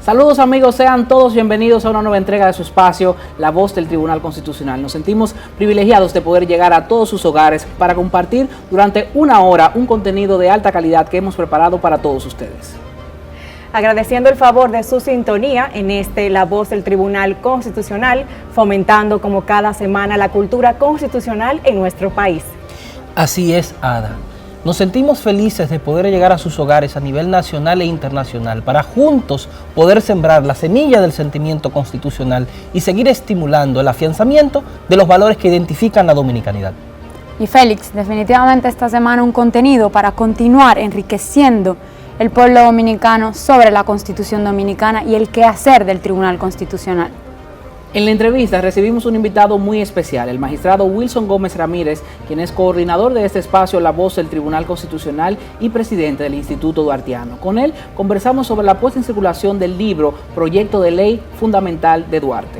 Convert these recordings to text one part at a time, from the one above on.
Saludos amigos, sean todos bienvenidos a una nueva entrega de su espacio, La Voz del Tribunal Constitucional. Nos sentimos privilegiados de poder llegar a todos sus hogares para compartir durante una hora un contenido de alta calidad que hemos preparado para todos ustedes. Agradeciendo el favor de su sintonía en La Voz del Tribunal Constitucional, fomentando como cada semana la cultura constitucional en nuestro país. Así es, Ada. Nos sentimos felices de poder llegar a sus hogares a nivel nacional e internacional para juntos poder sembrar la semilla del sentimiento constitucional y seguir estimulando el afianzamiento de los valores que identifican la dominicanidad. Y Félix, definitivamente esta semana un contenido para continuar enriqueciendo el pueblo dominicano sobre la Constitución Dominicana y el quehacer del Tribunal Constitucional. En la entrevista recibimos un invitado muy especial, el magistrado Wilson Gómez Ramírez, quien es coordinador de este espacio La Voz del Tribunal Constitucional y presidente del Instituto Duartiano. Con él conversamos sobre la puesta en circulación del libro Proyecto de Ley Fundamental de Duarte.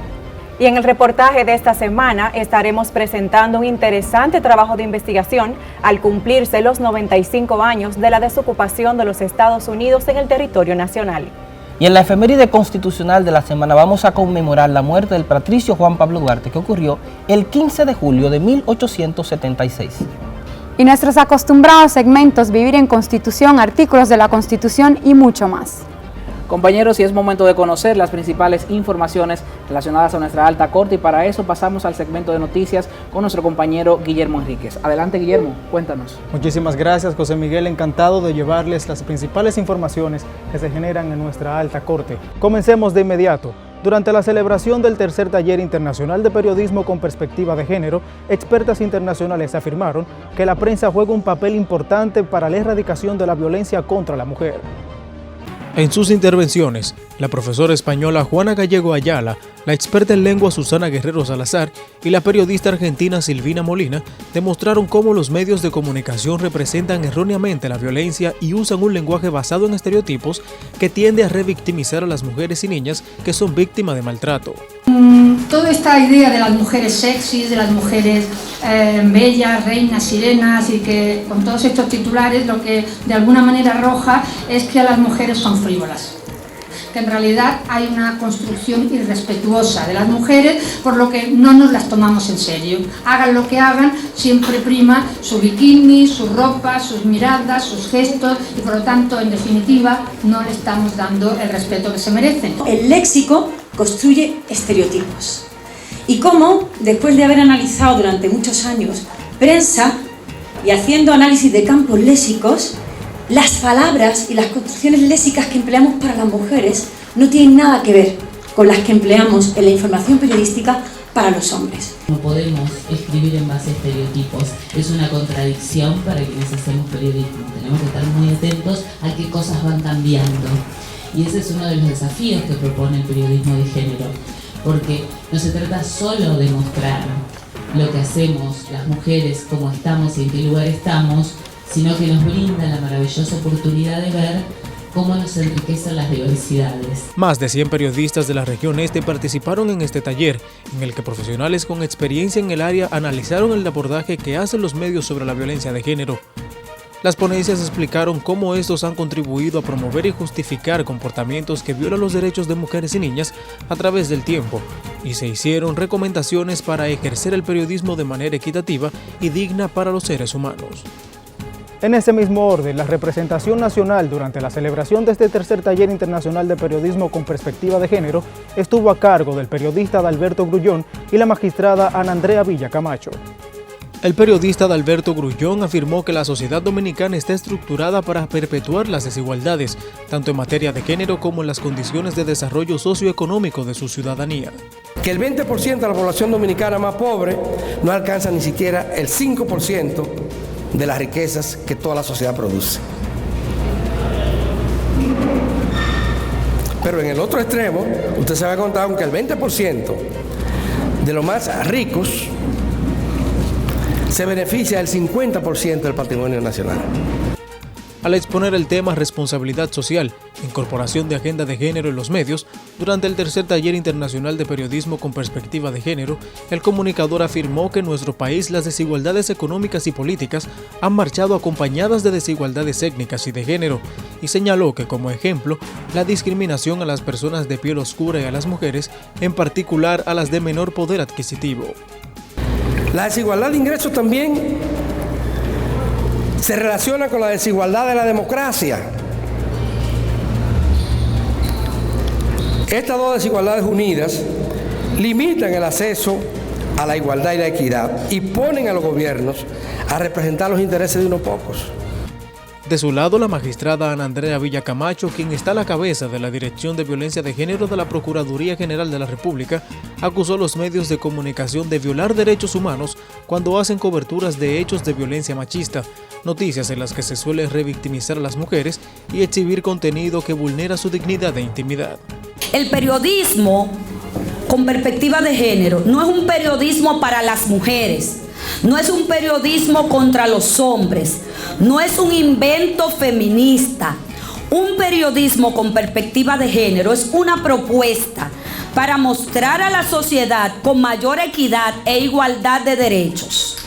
Y en el reportaje de esta semana estaremos presentando un interesante trabajo de investigación al cumplirse los 95 años de la desocupación de los Estados Unidos en el territorio nacional. Y en la efeméride constitucional de la semana vamos a conmemorar la muerte del patricio Juan Pablo Duarte, que ocurrió el 15 de julio de 1876. Y nuestros acostumbrados segmentos Vivir en Constitución, artículos de la Constitución y mucho más. Compañeros, y es momento de conocer las principales informaciones relacionadas a nuestra alta corte y para eso pasamos al segmento de noticias con nuestro compañero Guillermo Enríquez. Adelante Guillermo, cuéntanos. Muchísimas gracias José Miguel, encantado de llevarles las principales informaciones que se generan en nuestra alta corte. Comencemos de inmediato. Durante la celebración del tercer taller internacional de periodismo con perspectiva de género, expertas internacionales afirmaron que la prensa juega un papel importante para la erradicación de la violencia contra la mujer. En sus intervenciones, la profesora española Juana Gallego Ayala, la experta en lengua Susana Guerrero Salazar y la periodista argentina Silvina Molina demostraron cómo los medios de comunicación representan erróneamente la violencia y usan un lenguaje basado en estereotipos que tiende a revictimizar a las mujeres y niñas que son víctimas de maltrato. Toda esta idea de las mujeres sexys, de las mujeres bellas, reinas, sirenas y que con todos estos titulares lo que de alguna manera arroja es que las mujeres son frívolas. Que en realidad hay una construcción irrespetuosa de las mujeres, por lo que no nos las tomamos en serio. Hagan lo que hagan, siempre prima su bikini, su ropa, sus miradas, sus gestos y por lo tanto, en definitiva, no le estamos dando el respeto que se merecen. El léxico construye estereotipos. Y cómo, después de haber analizado durante muchos años prensa y haciendo análisis de campos léxicos, las palabras y las construcciones léxicas que empleamos para las mujeres no tienen nada que ver con las que empleamos en la información periodística para los hombres. No podemos escribir en base a estereotipos, es una contradicción para quienes hacemos periodismo. Tenemos que estar muy atentos a qué cosas van cambiando. Y ese es uno de los desafíos que propone el periodismo de género, porque no se trata solo de mostrar lo que hacemos las mujeres, cómo estamos y en qué lugar estamos, sino que nos brinda la maravillosa oportunidad de ver cómo nos enriquecen las diversidades. Más de 100 periodistas de la región este participaron en este taller, en el que profesionales con experiencia en el área analizaron el abordaje que hacen los medios sobre la violencia de género. Las ponencias explicaron cómo estos han contribuido a promover y justificar comportamientos que violan los derechos de mujeres y niñas a través del tiempo, y se hicieron recomendaciones para ejercer el periodismo de manera equitativa y digna para los seres humanos. En ese mismo orden, la representación nacional durante la celebración de este tercer taller internacional de periodismo con perspectiva de género estuvo a cargo del periodista Adalberto Grullón y la magistrada Ana Andrea Villa Camacho. El periodista Adalberto Grullón afirmó que la sociedad dominicana está estructurada para perpetuar las desigualdades, tanto en materia de género como en las condiciones de desarrollo socioeconómico de su ciudadanía. Que el 20% de la población dominicana más pobre no alcanza ni siquiera el 5% de las riquezas que toda la sociedad produce. Pero en el otro extremo, usted se va a contar que el 20% de los más ricos se beneficia del 50% del patrimonio nacional. Al exponer el tema responsabilidad social, incorporación de agenda de género en los medios, durante el tercer taller internacional de periodismo con perspectiva de género, el comunicador afirmó que en nuestro país las desigualdades económicas y políticas han marchado acompañadas de desigualdades étnicas y de género, y señaló que como ejemplo, la discriminación a las personas de piel oscura y a las mujeres, en particular a las de menor poder adquisitivo. La desigualdad de ingresos también se relaciona con la desigualdad de la democracia. Estas dos desigualdades unidas limitan el acceso a la igualdad y la equidad y ponen a los gobiernos a representar los intereses de unos pocos. De su lado, la magistrada Ana Andrea Villacamacho, quien está a la cabeza de la Dirección de Violencia de Género de la Procuraduría General de la República, acusó a los medios de comunicación de violar derechos humanos cuando hacen coberturas de hechos de violencia machista, noticias en las que se suele revictimizar a las mujeres y exhibir contenido que vulnera su dignidad e intimidad. El periodismo con perspectiva de género no es un periodismo para las mujeres, no es un periodismo contra los hombres, no es un invento feminista. Un periodismo con perspectiva de género es una propuesta para mostrar a la sociedad con mayor equidad e igualdad de derechos.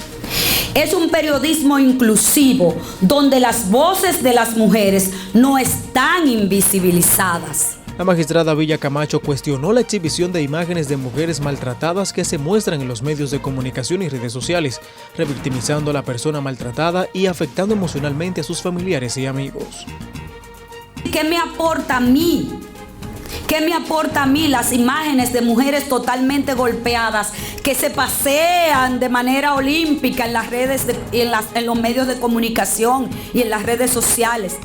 Es un periodismo inclusivo donde las voces de las mujeres no están invisibilizadas. La magistrada Villacamacho cuestionó la exhibición de imágenes de mujeres maltratadas que se muestran en los medios de comunicación y redes sociales, revictimizando a la persona maltratada y afectando emocionalmente a sus familiares y amigos. ¿Qué me aporta a mí? ¿Qué me aporta a mí las imágenes de mujeres totalmente golpeadas que se pasean de manera olímpica en las redes, en los medios de comunicación y en las redes sociales?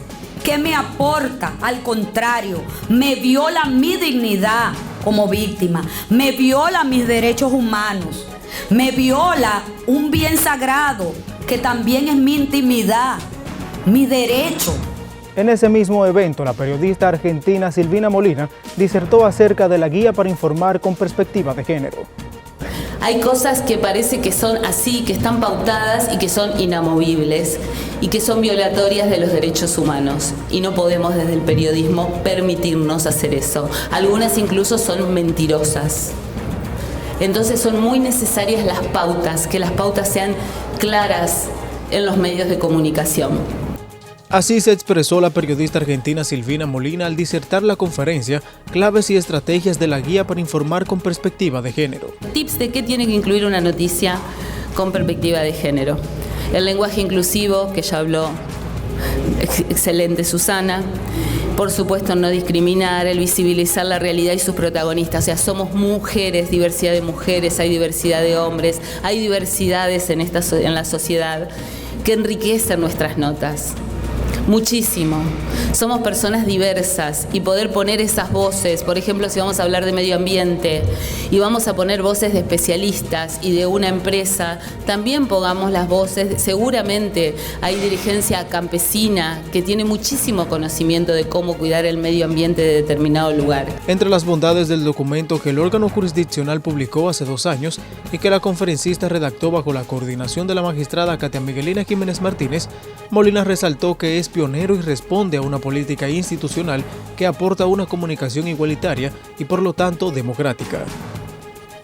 ¿Qué me aporta? Al contrario, me viola mi dignidad como víctima, me viola mis derechos humanos, me viola un bien sagrado que también es mi intimidad, mi derecho. En ese mismo evento, la periodista argentina Silvina Molina disertó acerca de la guía para informar con perspectiva de género. Hay cosas que parece que son así, que están pautadas y que son inamovibles y que son violatorias de los derechos humanos. Y no podemos desde el periodismo permitirnos hacer eso. Algunas incluso son mentirosas. Entonces son muy necesarias las pautas, que las pautas sean claras en los medios de comunicación. Así se expresó la periodista argentina Silvina Molina al disertar la conferencia Claves y estrategias de la guía para informar con perspectiva de género. Tips de qué tiene que incluir una noticia con perspectiva de género. El lenguaje inclusivo, que ya habló excelente Susana. Por supuesto, no discriminar, el visibilizar la realidad y sus protagonistas. O sea, somos mujeres, diversidad de mujeres, hay diversidad de hombres, hay diversidades en la sociedad que enriquecen nuestras notas. Muchísimo. Somos personas diversas y poder poner esas voces, por ejemplo, si vamos a hablar de medio ambiente y vamos a poner voces de especialistas y de una empresa, también pongamos las voces. Seguramente hay dirigencia campesina que tiene muchísimo conocimiento de cómo cuidar el medio ambiente de determinado lugar. Entre las bondades del documento que el órgano jurisdiccional publicó hace 2 años y que la conferencista redactó bajo la coordinación de la magistrada Katia Miguelina Jiménez Martínez, Molina resaltó que es pionero y responde a una política institucional que aporta una comunicación igualitaria y por lo tanto democrática.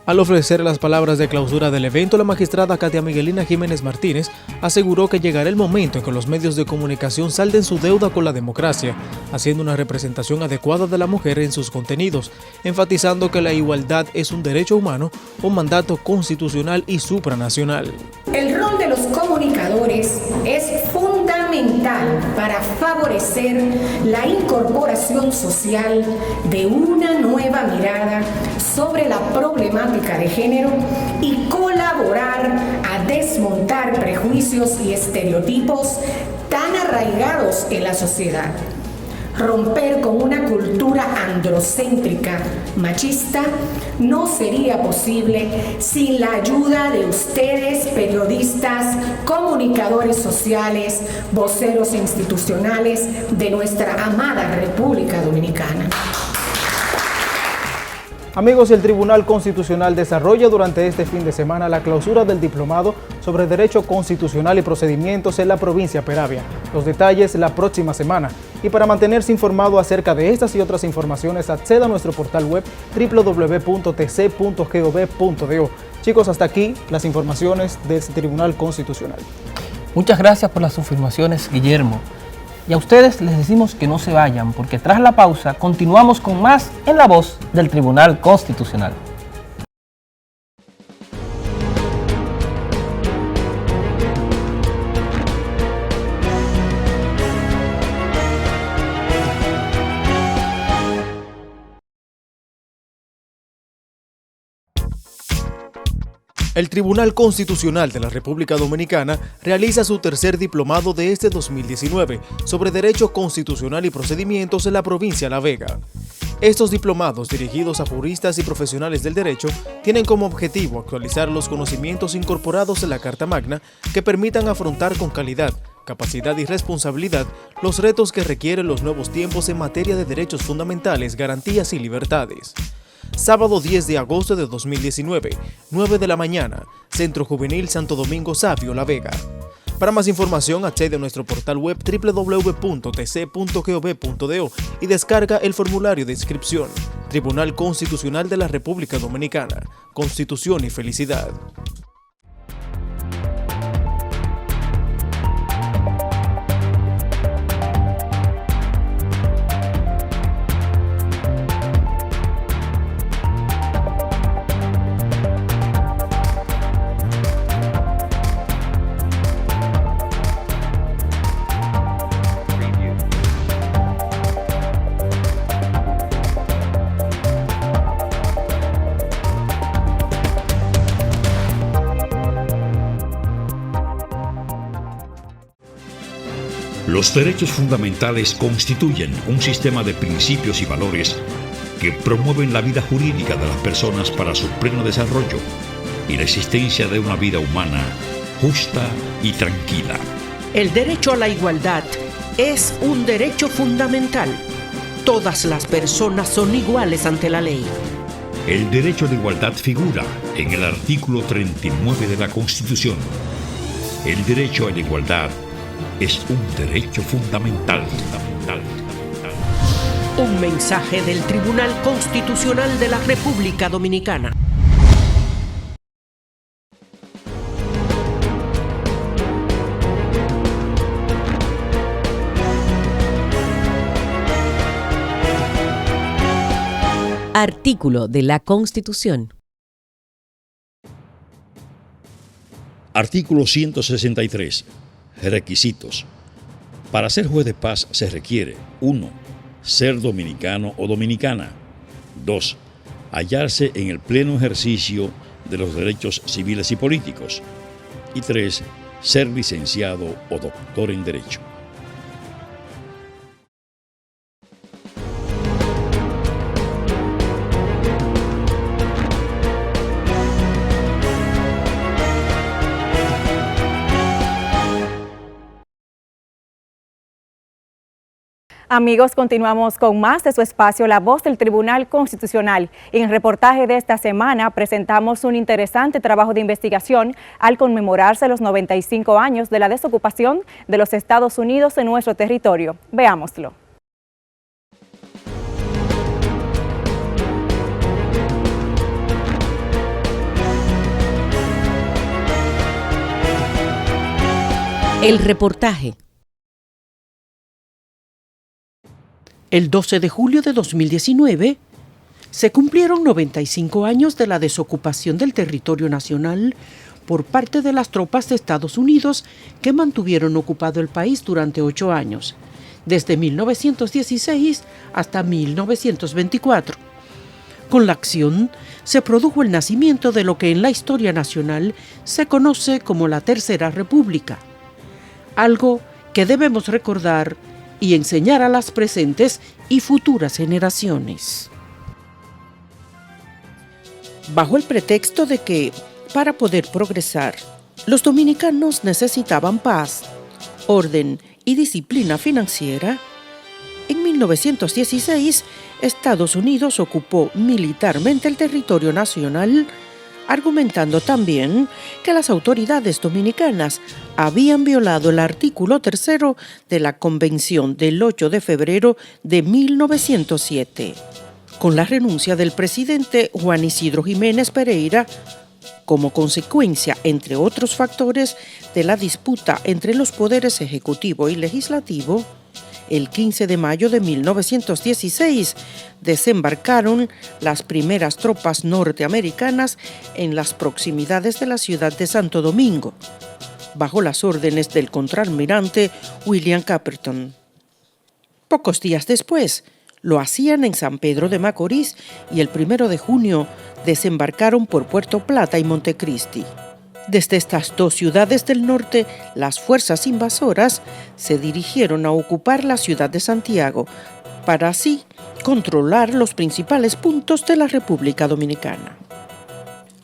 Al ofrecer las palabras de clausura del evento, la magistrada Katia Miguelina Jiménez Martínez aseguró que llegará el momento en que los medios de comunicación salden su deuda con la democracia, haciendo una representación adecuada de la mujer en sus contenidos, enfatizando que la igualdad es un derecho humano, un mandato constitucional y supranacional. El rol de los comunicadores es fundamental para favorecer la incorporación social de una nueva mirada sobre la problemática de género y colaborar a desmontar prejuicios y estereotipos tan arraigados en la sociedad. Romper con una cultura androcéntrica, machista, no sería posible sin la ayuda de ustedes, periodistas, comunicadores sociales, voceros institucionales de nuestra amada República Dominicana. Amigos, el Tribunal Constitucional desarrolla durante este fin de semana la clausura del diplomado sobre Derecho Constitucional y Procedimientos en la provincia Peravia. Los detalles la próxima semana. Y para mantenerse informado acerca de estas y otras informaciones, acceda a nuestro portal web www.tc.gov.do. Chicos, hasta aquí las informaciones de este Tribunal Constitucional. Muchas gracias por las informaciones, Guillermo. Y a ustedes les decimos que no se vayan, porque tras la pausa continuamos con más en La Voz del Tribunal Constitucional. El Tribunal Constitucional de la República Dominicana realiza su tercer diplomado de este 2019 sobre Derecho Constitucional y Procedimientos en la provincia de La Vega. Estos diplomados, dirigidos a juristas y profesionales del derecho, tienen como objetivo actualizar los conocimientos incorporados en la Carta Magna que permitan afrontar con calidad, capacidad y responsabilidad los retos que requieren los nuevos tiempos en materia de derechos fundamentales, garantías y libertades. Sábado 10 de agosto de 2019, 9 de la mañana, Centro Juvenil Santo Domingo Savio, La Vega. Para más información, accede a nuestro portal web www.tc.gov.do y descarga el formulario de inscripción. Tribunal Constitucional de la República Dominicana. Constitución y felicidad. Los derechos fundamentales constituyen un sistema de principios y valores que promueven la vida jurídica de las personas para su pleno desarrollo y la existencia de una vida humana justa y tranquila. El derecho a la igualdad es un derecho fundamental. Todas las personas son iguales ante la ley. El derecho a la igualdad figura en el artículo 39 de la Constitución. El derecho a la igualdad es un derecho fundamental. Un mensaje del Tribunal Constitucional de la República Dominicana. Artículo de la Constitución. Artículo 163. Requisitos. Para ser juez de paz se requiere 1. Ser dominicano o dominicana. 2. Hallarse en el pleno ejercicio de los derechos civiles y políticos. Y 3. Ser licenciado o doctor en Derecho. Amigos, continuamos con más de su espacio La Voz del Tribunal Constitucional. En el reportaje de esta semana presentamos un interesante trabajo de investigación al conmemorarse los 95 años de la desocupación de los Estados Unidos en nuestro territorio. Veámoslo. El reportaje. El 12 de julio de 2019 se cumplieron 95 años de la desocupación del territorio nacional por parte de las tropas de Estados Unidos que mantuvieron ocupado el país durante 8 años, desde 1916 hasta 1924. Con la acción se produjo el nacimiento de lo que en la historia nacional se conoce como la Tercera República, algo que debemos recordar y enseñar a las presentes y futuras generaciones. Bajo el pretexto de que, para poder progresar, los dominicanos necesitaban paz, orden y disciplina financiera, en 1916 Estados Unidos ocupó militarmente el territorio nacional, argumentando también que las autoridades dominicanas habían violado el artículo 3 de la Convención del 8 de febrero de 1907. Con la renuncia del presidente Juan Isidro Jiménez Pereira, como consecuencia, entre otros factores, de la disputa entre los poderes ejecutivo y legislativo, el 15 de mayo de 1916 desembarcaron las primeras tropas norteamericanas en las proximidades de la ciudad de Santo Domingo, bajo las órdenes del contraalmirante William Caperton. Pocos días después, lo hacían en San Pedro de Macorís y el 1 de junio desembarcaron por Puerto Plata y Montecristi. Desde estas dos ciudades del norte, las fuerzas invasoras se dirigieron a ocupar la ciudad de Santiago para así controlar los principales puntos de la República Dominicana.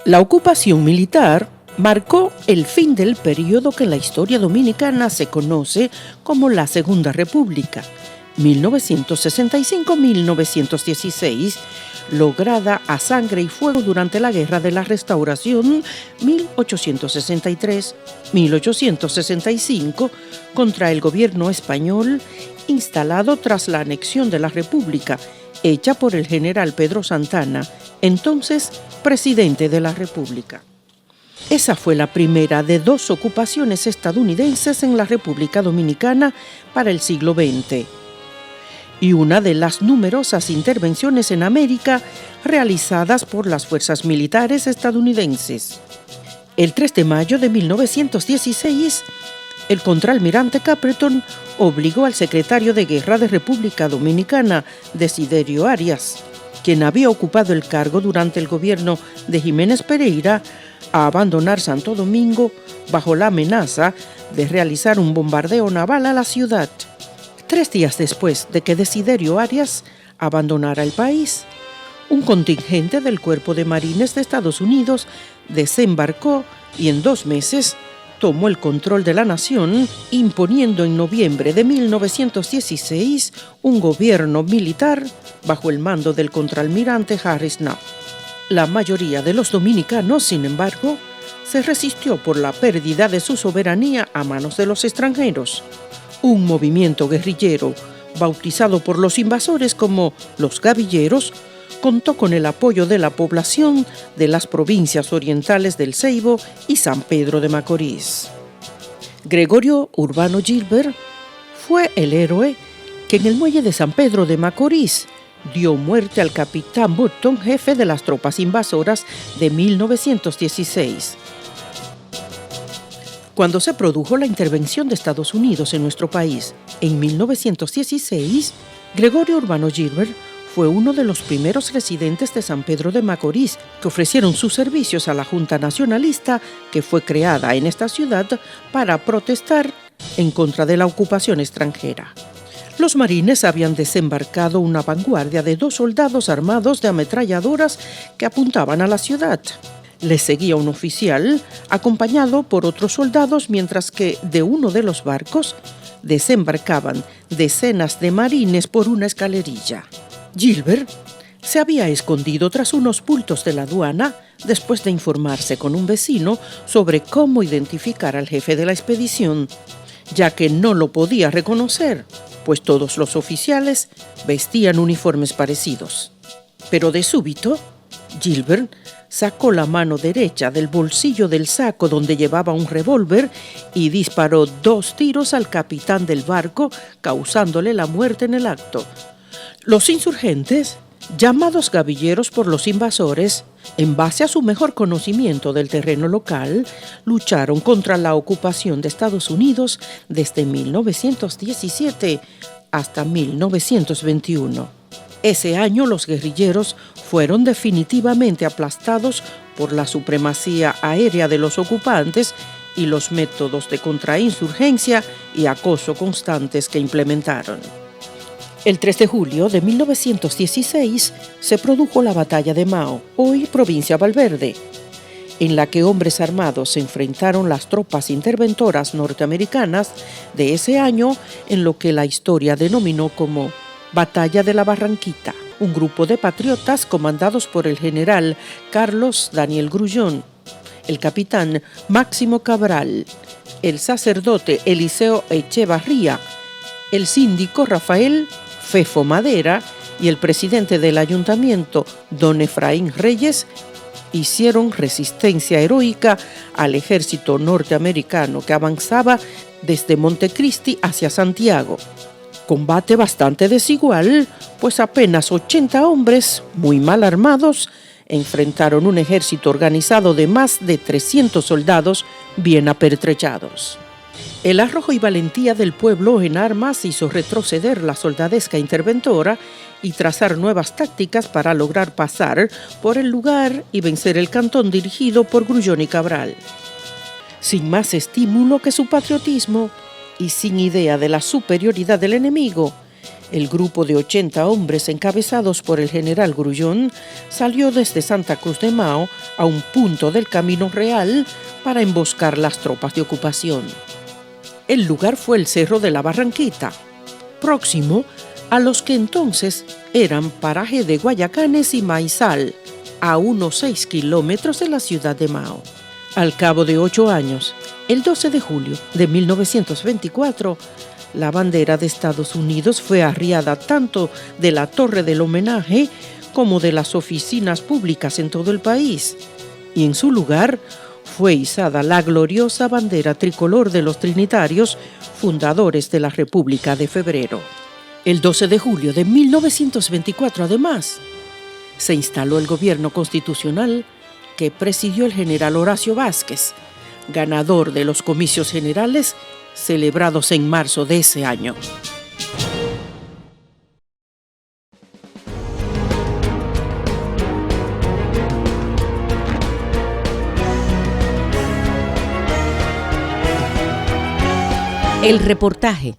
La ocupación militar marcó el fin del periodo que en la historia dominicana se conoce como la Segunda República, 1965-1916, lograda a sangre y fuego durante la Guerra de la Restauración 1863-1865 contra el gobierno español instalado tras la anexión de la República, hecha por el general Pedro Santana, entonces presidente de la República. Esa fue la primera de dos ocupaciones estadounidenses en la República Dominicana para el siglo XX. Y una de las numerosas intervenciones en América realizadas por las fuerzas militares estadounidenses. El 3 de mayo de 1916, el contraalmirante Caperton obligó al secretario de Guerra de República Dominicana, Desiderio Arias, quien había ocupado el cargo durante el gobierno de Jiménez Pereira, a abandonar Santo Domingo bajo la amenaza de realizar un bombardeo naval a la ciudad. 3 días después de que Desiderio Arias abandonara el país, un contingente del Cuerpo de Marines de Estados Unidos desembarcó y en 2 meses tomó el control de la nación, imponiendo en noviembre de 1916 un gobierno militar bajo el mando del contraalmirante Harris Knapp. La mayoría de los dominicanos, sin embargo, se resistió por la pérdida de su soberanía a manos de los extranjeros. Un movimiento guerrillero, bautizado por los invasores como los Gavilleros, contó con el apoyo de la población de las provincias orientales del Ceibo y San Pedro de Macorís. Gregorio Urbano Gilbert fue el héroe que en el muelle de San Pedro de Macorís dio muerte al capitán Burton, jefe de las tropas invasoras de 1916. Cuando se produjo la intervención de Estados Unidos en nuestro país en 1916, Gregorio Urbano Gilbert fue uno de los primeros residentes de San Pedro de Macorís que ofrecieron sus servicios a la Junta Nacionalista que fue creada en esta ciudad para protestar en contra de la ocupación extranjera. Los marines habían desembarcado una vanguardia de 2 soldados armados de ametralladoras que apuntaban a la ciudad. Les seguía un oficial, acompañado por otros soldados, mientras que de uno de los barcos desembarcaban decenas de marines por una escalerilla. Gilbert se había escondido tras unos bultos de la aduana después de informarse con un vecino sobre cómo identificar al jefe de la expedición, ya que no lo podía reconocer, pues todos los oficiales vestían uniformes parecidos. Pero de súbito, Gilbert sacó la mano derecha del bolsillo del saco donde llevaba un revólver y disparó 2 tiros al capitán del barco, causándole la muerte en el acto. Los insurgentes, llamados gavilleros por los invasores, en base a su mejor conocimiento del terreno local, lucharon contra la ocupación de Estados Unidos desde 1917 hasta 1921. Ese año los guerrilleros fueron definitivamente aplastados por la supremacía aérea de los ocupantes y los métodos de contrainsurgencia y acoso constantes que implementaron. El 3 de julio de 1916 se produjo la Batalla de Mao, hoy provincia Valverde, en la que hombres armados se enfrentaron las tropas interventoras norteamericanas de ese año en lo que la historia denominó como Batalla de la Barranquita. un grupo de patriotas comandados por el general Carlos Daniel Grullón, el capitán Máximo Cabral, el sacerdote Eliseo Echevarría, el síndico Rafael Fefo Madera y el presidente del ayuntamiento, don Efraín Reyes, hicieron resistencia heroica al ejército norteamericano que avanzaba desde Montecristi hacia Santiago. Combate bastante desigual, pues apenas 80 hombres, muy mal armados, enfrentaron un ejército organizado de más de 300 soldados bien apertrechados. El arrojo y valentía del pueblo en armas hizo retroceder la soldadesca interventora y trazar nuevas tácticas para lograr pasar por el lugar y vencer el cantón dirigido por Grullón y Cabral. Sin más estímulo que su patriotismo y sin idea de la superioridad del enemigo, el grupo de 80 hombres encabezados por el general Grullón salió desde Santa Cruz de Mao a un punto del Camino Real para emboscar las tropas de ocupación. El lugar fue el Cerro de la Barranquita, próximo a los que entonces eran paraje de Guayacanes y Maizal, a unos 6 kilómetros de la ciudad de Mao. Al cabo de 8 años, el 12 de julio de 1924, la bandera de Estados Unidos fue arriada tanto de la Torre del Homenaje como de las oficinas públicas en todo el país, y en su lugar fue izada la gloriosa bandera tricolor de los trinitarios, fundadores de la República de Febrero. El 12 de julio de 1924, además, se instaló el gobierno constitucional que presidió el general Horacio Vázquez, ganador de los comicios generales celebrados en marzo de ese año. El reportaje.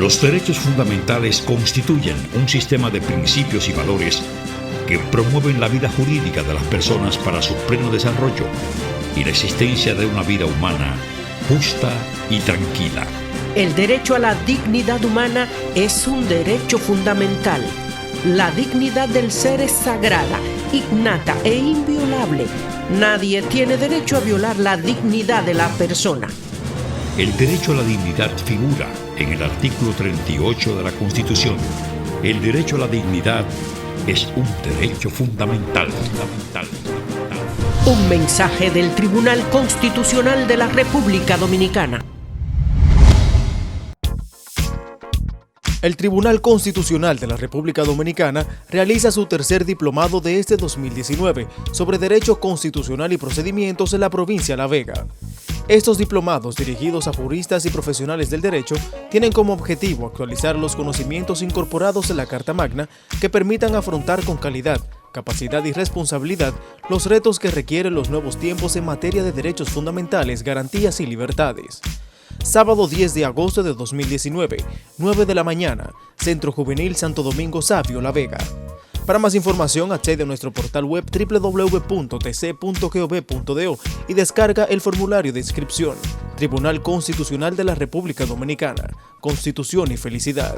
Los derechos fundamentales constituyen un sistema de principios y valores que promueven la vida jurídica de las personas para su pleno desarrollo y la existencia de una vida humana justa y tranquila. El derecho a la dignidad humana es un derecho fundamental. La dignidad del ser es sagrada, innata e inviolable. Nadie tiene derecho a violar la dignidad de la persona. El derecho a la dignidad figura en el artículo 38 de la Constitución. El derecho a la dignidad es un derecho fundamental. Un mensaje del Tribunal Constitucional de la República Dominicana. El Tribunal Constitucional de la República Dominicana realiza su tercer diplomado de este 2019 sobre Derecho Constitucional y Procedimientos en la provincia de La Vega. Estos diplomados, dirigidos a juristas y profesionales del derecho, tienen como objetivo actualizar los conocimientos incorporados en la Carta Magna que permitan afrontar con calidad, capacidad y responsabilidad los retos que requieren los nuevos tiempos en materia de derechos fundamentales, garantías y libertades. Sábado 10 de agosto de 2019, 9 de la mañana, Centro Juvenil Santo Domingo Savio, La Vega. Para más información, accede a nuestro portal web www.tc.gov.do y descarga el formulario de inscripción. Tribunal Constitucional de la República Dominicana. Constitución y felicidad.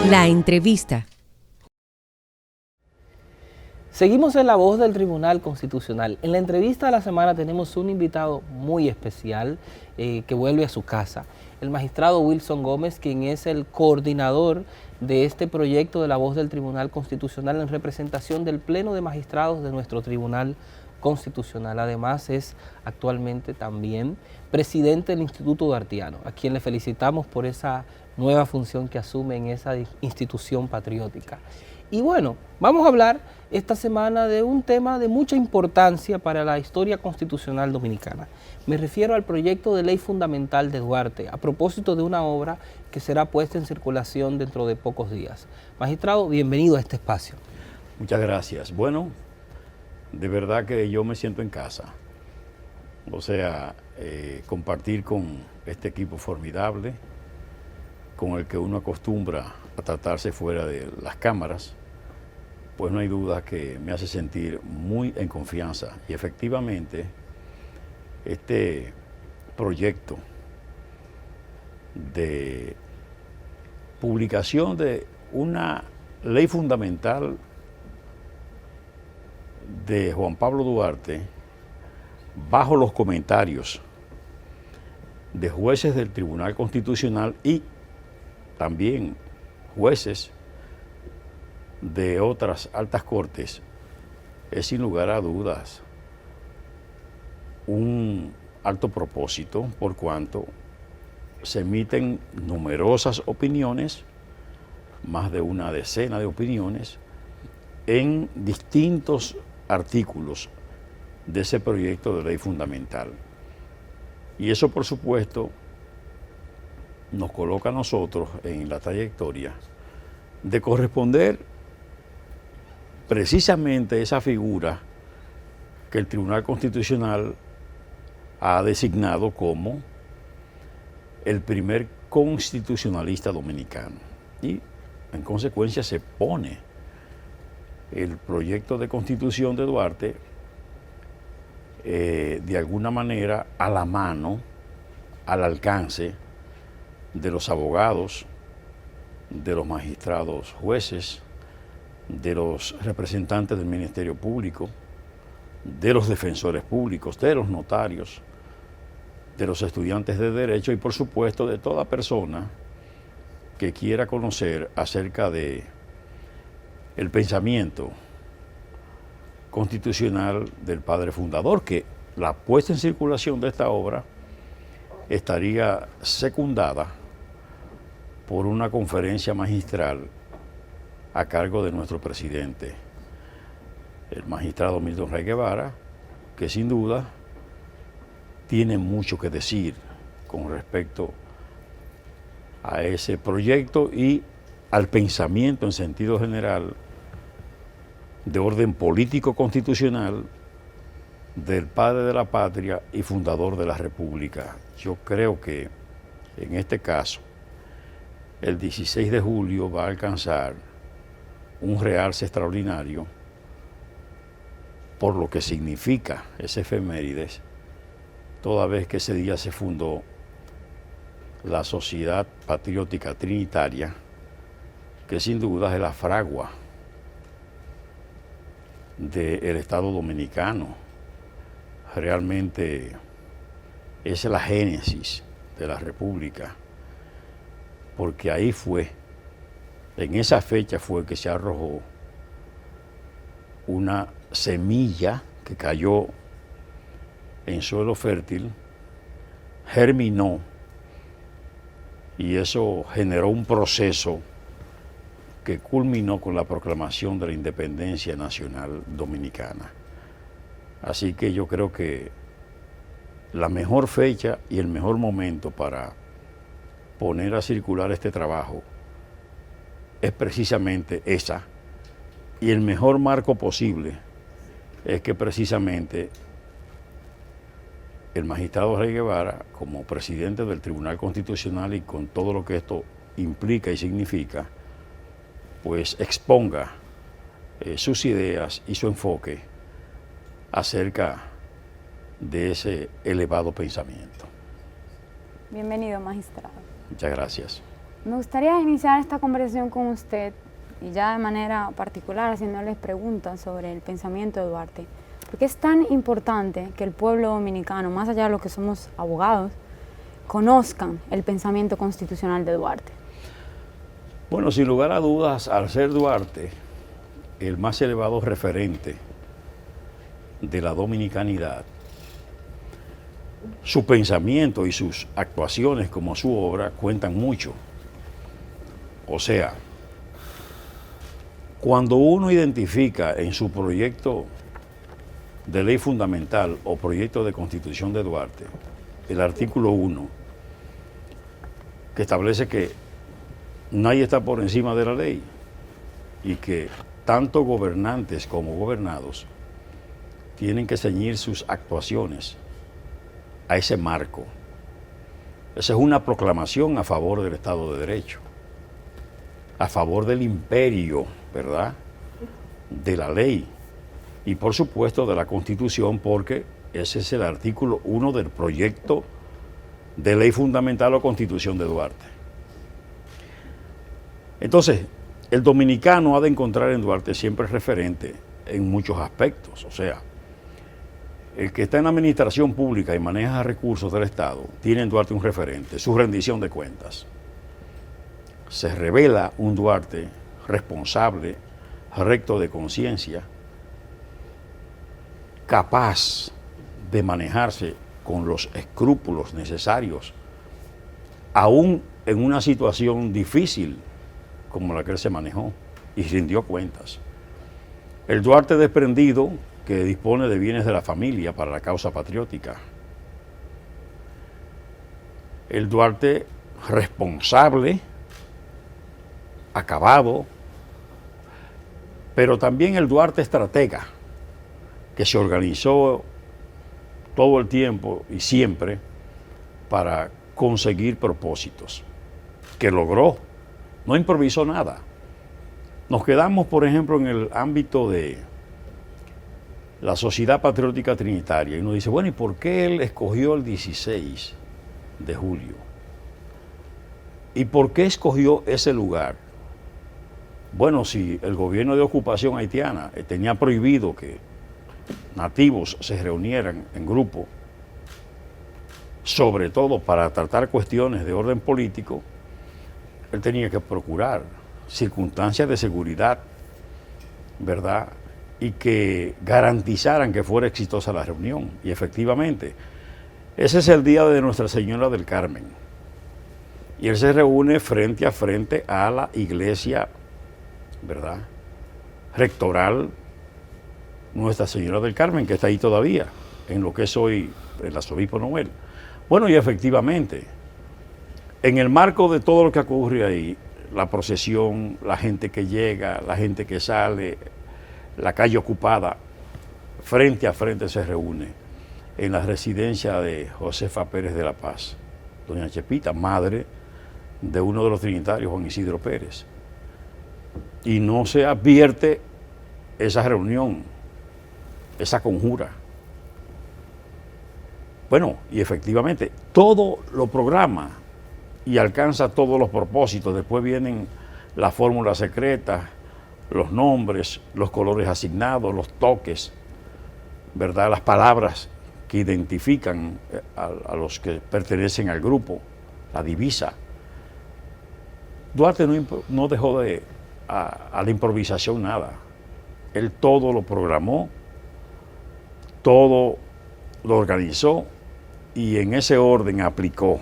La entrevista. Seguimos en La Voz del Tribunal Constitucional. En la entrevista de la semana tenemos un invitado muy especial que vuelve a su casa. El magistrado Wilson Gómez, quien es el coordinador de este proyecto de La Voz del Tribunal Constitucional en representación del Pleno de Magistrados de nuestro Tribunal Constitucional. Además es actualmente también presidente del Instituto Duartiano, a quien le felicitamos por esa nueva función que asume en esa institución patriótica. Y bueno, vamos a hablar esta semana de un tema de mucha importancia para la historia constitucional dominicana. Me refiero al proyecto de ley fundamental de Duarte, a propósito de una obra que será puesta en circulación dentro de pocos días. Magistrado, bienvenido a este espacio. Muchas gracias. Bueno, de verdad que yo me siento en casa. O sea, compartir con este equipo formidable, con el que uno acostumbra a tratarse fuera de las cámaras, pues no hay duda que me hace sentir muy en confianza. Y efectivamente, este proyecto de publicación de una ley fundamental de Juan Pablo Duarte, bajo los comentarios de jueces del Tribunal Constitucional y también jueces de otras altas cortes, es sin lugar a dudas un alto propósito, por cuanto se emiten numerosas opiniones, más de una decena de opiniones, en distintos artículos de ese proyecto de ley fundamental. Y eso, por supuesto, nos coloca a nosotros en la trayectoria de corresponder precisamente esa figura que el Tribunal Constitucional ha designado como el primer constitucionalista dominicano. Y en consecuencia se pone el proyecto de constitución de Duarte de alguna manera a la mano, al alcance de los abogados, de los magistrados jueces, de los representantes del Ministerio Público, de los defensores públicos, de los notarios, de los estudiantes de Derecho y, por supuesto, de toda persona que quiera conocer acerca de el pensamiento constitucional del padre fundador, que la puesta en circulación de esta obra estaría secundada por una conferencia magistral a cargo de nuestro presidente, el magistrado Milton Rey Guevara, que sin duda tiene mucho que decir con respecto a ese proyecto y al pensamiento en sentido general de orden político constitucional del padre de la patria y fundador de la República. Yo creo que en este caso el 16 de julio va a alcanzar un realce extraordinario por lo que significa ese efemérides, toda vez que ese día se fundó la Sociedad Patriótica Trinitaria, que sin duda es la fragua del Estado Dominicano. Realmente es la génesis de la República, porque ahí fue, en esa fecha fue que se arrojó una semilla que cayó en suelo fértil, germinó, y eso generó un proceso que culminó con la proclamación de la independencia nacional dominicana. Así que yo creo que la mejor fecha y el mejor momento para poner a circular este trabajo es precisamente esa, y el mejor marco posible es que precisamente el magistrado Rey Guevara, como presidente del Tribunal Constitucional y con todo lo que esto implica y significa, pues exponga sus ideas y su enfoque acerca de ese elevado pensamiento. Bienvenido, magistrado. Muchas gracias. Me gustaría iniciar esta conversación con usted y ya de manera particular haciéndoles preguntas sobre el pensamiento de Duarte. ¿Por qué es tan importante que el pueblo dominicano, más allá de lo que somos abogados, conozcan el pensamiento constitucional de Duarte? Bueno, sin lugar a dudas, al ser Duarte el más elevado referente de la dominicanidad, su pensamiento y sus actuaciones como su obra cuentan mucho. O sea, cuando uno identifica en su proyecto de ley fundamental o proyecto de constitución de Duarte el artículo 1, que establece que nadie está por encima de la ley y que tanto gobernantes como gobernados tienen que ceñir sus actuaciones a ese marco. Esa es una proclamación a favor del Estado de Derecho, a favor del imperio, ¿verdad?, de la ley y por supuesto de la Constitución, porque ese es el artículo 1 del proyecto de ley fundamental o Constitución de Duarte. Entonces, el dominicano ha de encontrar en Duarte siempre referente en muchos aspectos. O sea, el que está en la administración pública y maneja recursos del Estado tiene en Duarte un referente, su rendición de cuentas. Se revela un Duarte responsable, recto de conciencia, capaz de manejarse con los escrúpulos necesarios, aún en una situación difícil como la que él se manejó y rindió cuentas. El Duarte desprendido, que dispone de bienes de la familia para la causa patriótica. El Duarte responsable, acabado, pero también el Duarte estratega, que se organizó todo el tiempo y siempre para conseguir propósitos, que logró, no improvisó nada. Nos quedamos, por ejemplo, en el ámbito de la Sociedad Patriótica Trinitaria y uno dice, bueno, ¿y por qué él escogió el 16 de julio? ¿Y por qué escogió ese lugar? Bueno, si el gobierno de ocupación haitiana tenía prohibido que nativos se reunieran en grupo, sobre todo para tratar cuestiones de orden político, él tenía que procurar circunstancias de seguridad, ¿verdad?, y que garantizaran que fuera exitosa la reunión. Y efectivamente, ese es el día de Nuestra Señora del Carmen. Y él se reúne frente a frente a la iglesia, ¿verdad?, rectoral Nuestra Señora del Carmen, que está ahí todavía, en lo que es hoy el arzobispo Noel. Bueno, y efectivamente, en el marco de todo lo que ocurre ahí, la procesión, la gente que llega, la gente que sale, la calle ocupada, frente a frente se reúne en la residencia de Josefa Pérez de la Paz, doña Chepita, madre de uno de los trinitarios, Juan Isidro Pérez. Y no se advierte esa reunión, esa conjura. Bueno, y efectivamente, todo lo programa y alcanza todos los propósitos. Después vienen las fórmulas secretas, los nombres, los colores asignados, los toques, ¿verdad?, las palabras que identifican a los que pertenecen al grupo, la divisa. Duarte no dejó a la improvisación nada. Él todo lo programó, todo lo organizó y en ese orden aplicó